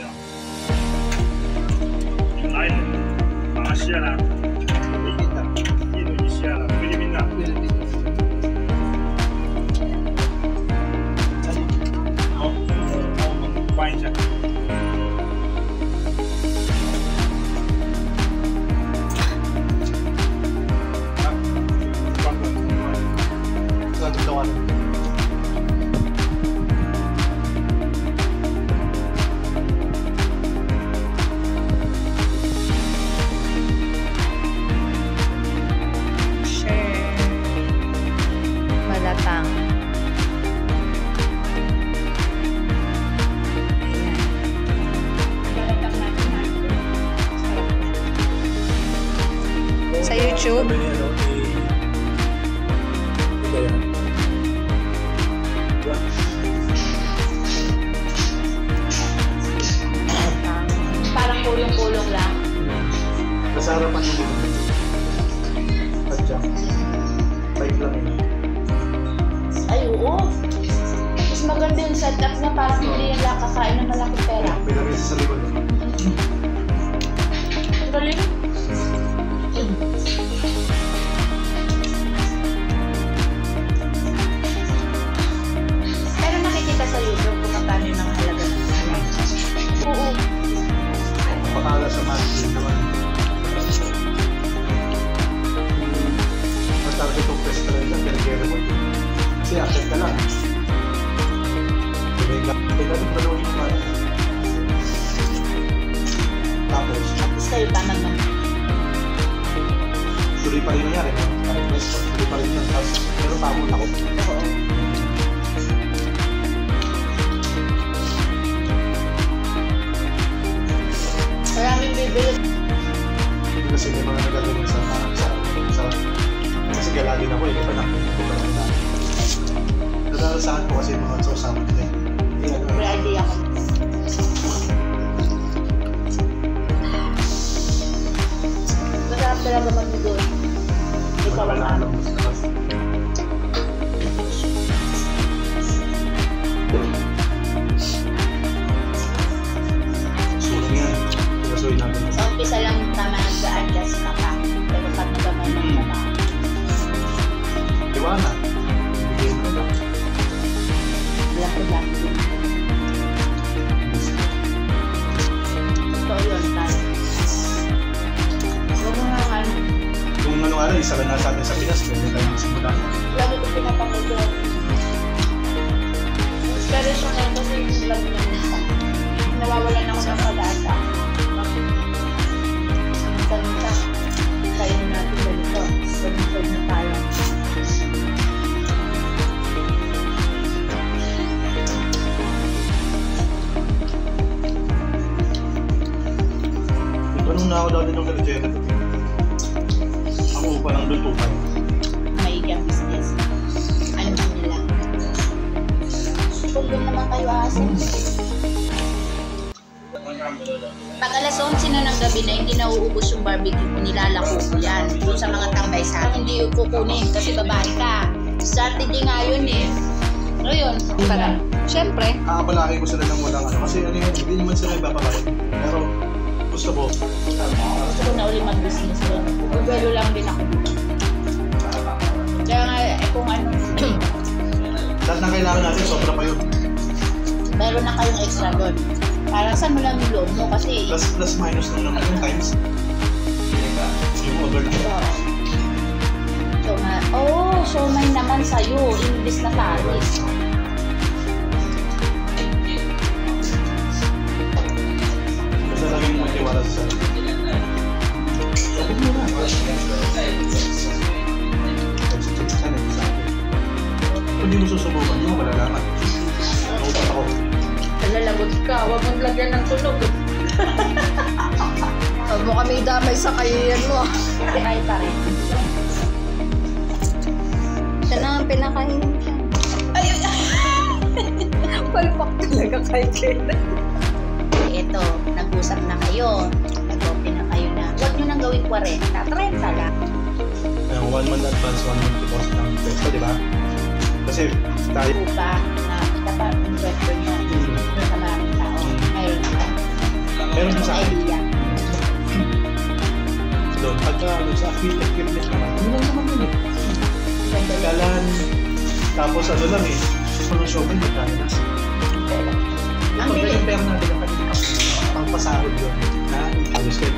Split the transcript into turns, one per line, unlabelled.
样？你哪里人？马来西亚啦，印度尼西亚啦，菲律宾啦。好，我们翻一下。
Sa YouTube.
Parang kulong-kulong lang.
Nasa harapan yung dito. Padya. Bike lang yun.
Ay, oo. Mas maganda yung setup na parang hindi yung kakain ng malaking pera.
Pinagay sa likod.
Ang galing. Pero nakikita sa YouTube kung magkano yung mga halaga ng sila. Oo.
Pakala sa marketing naman. Mag-target yung pesta rin lang, pinag-gera mo. Kasi akit ka lang. Pinag-gera mo yung mga.
Tapos kayo tamang naman.
Tuloy pa rin nangyari. Tuloy pa rin yun. Pero tamon ako.
Oo. Maraming bibili.
Kasi may mga nagagaling sa kasi kaya lagi na ko eh. Nadalasahan ko kasi mga sausama nila eh.
May idea ko. Masarap talaga mag-doon. Ikaw ang ano.
Sulang yan. Pinasuhin natin.
Sa umpisa lang tama nag-adjust ka pa. Pero pag nagamay ng trabaho.
Iwana. Bigay mo na.
Laki-laki din. Totoo yun tayo. Huwag mo nga ano.
Kung ano nga lang, isa lang na sa atin sa Pinas, pwede tayo magsimula.
Lagi ko pinapakulo. Inspiration na ito kasi yung lagi na minsan. Nawawalan ako ng pag-asa. Minsan-minsan, kain natin ganito. Pag-pag na tayo.
Anong na ako daw din ng kalitsera? Ako pa lang doon tukay.
Maigang business. Ano ba nila? Kung doon naman kayo asin. Pag alas 11 na ng gabi na hindi nauubos yung barbecue ko, nilalako ko yan. Doon sa mga tambay sa akin, hindi ko kukunin kasi babae ka. Strategy nga yun eh. Ano yun?
Para. Siyempre.
Palaki ko sila ng walang ano. Kasi ano yun, hindi naman sila ipapabayad. Pero gusto ko.
Gusto ko na uli mag-business doon. Pero lang din ako. Kaya nga, kung ano,
Lahat na kailangan natin, sobra pa yun.
meron na kayong extra doon. Para saan mo lang yung loob mo kasi...
Plus minus lang naman yung times. Yung overlap.
So may naman sa'yo, imbis na Paris.
Basta lagi mo matiwala sa sarili. Sabi mo na. Kung di mo susubukan, hindi mo malalaman. Naupat ako.
Lalagot ka, huwag mong lagyan ng tunog.
Huwag mo kami damay sa kayan mo.
Try pa rin.
Siya na ang pinakahinom siya.
Ay!
Palpak talaga kay Ken.
Ito, nag-usap na kayo. Nag-open na kayo na. Huwag nyo nang gawin 40. 30 lang.
1 month advance, 1 month deposit ng peso, di ba? Kasi tayo.
Upa na dapat investor nyo sa maraming tao. Mayroon ako.
Ano sa akin?
idea.
Doon, pagka sa equipment naman, yun lang naman yun eh. Kalan, tapos ano lang eh, mga showman, magkano na.
Ang
Pag
bilis.
yung pera natin ang kanina, pangpasahod yun. Ha? Halos kayo